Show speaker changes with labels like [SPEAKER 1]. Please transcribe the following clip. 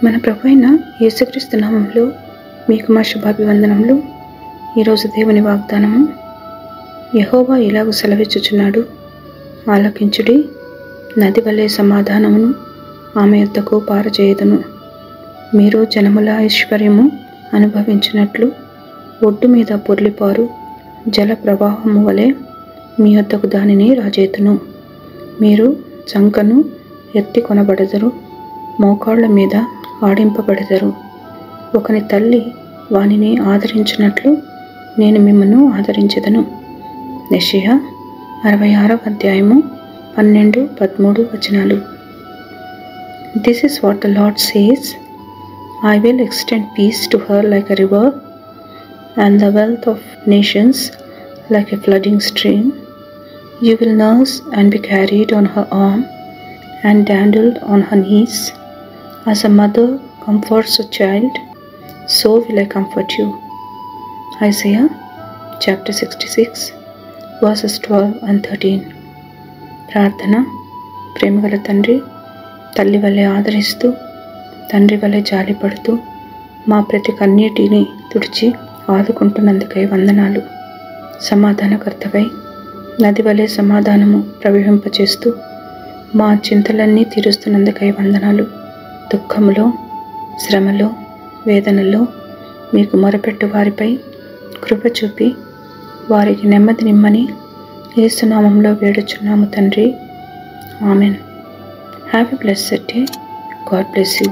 [SPEAKER 1] మన ప్రభువైన యేసుక్రీస్తు నామములో మీకు మా శుభాభివందనములు. ఈరోజు దేవుని వాగ్దానము. యెహోవా ఇలాగు సెలవిచ్చుచున్నాడు, ఆలకించుడి. నది వలె సమాధానమును ఆమె యొద్దకు పారజేయుదును. మీరు జనముల ఐశ్వర్యము అనుభవించినట్లు ఒడ్డు మీద పొర్లిపారు జల ప్రవాహము వలె మీ యొద్దకు దానిని రాజేతును. మీరు చంకను ఎత్తి కొనబడెదరు, మోకాళ్ల మీద ఆడింపబడెదరు. ఒకని తల్లి వానిని ఆదరించినట్లు నేను మిమ్మను ఆదరించెదను. యెషయా 66వ అధ్యాయము 12-13 వచనాలు. This is what the Lord says, I will extend peace to her like a river, and the wealth of nations like a flooding stream. You will nurse and be carried on her arm, and dandled on her knees. As a mother comforts a child, so will I comfort you. Isaiah chapter 66 verses 12 and 13. ప్రార్థన. ప్రేమగల తండ్రి, తల్లి వలె ఆదరిస్తూ, తండ్రి వలె జాలిపడుతూ, మా ప్రతి కన్నీటిని తుడిచి ఆదుకుంటున్నందుకై వందనాలు. సమాధానకర్తవై నది వలె సమాధానము ప్రవహింపచేస్తూ మా చింతలన్నీ తీరుస్తున్నందుకై వందనాలు. దుఃఖములో, శ్రమలో, వేదనలో మీకు మొరపెట్టు వారిపై కృప చూపి వారికి నెమ్మది నిమ్మని యేసు నామములో వేడుచున్నాము తండ్రి. Amen. Have a blessed day. God bless you.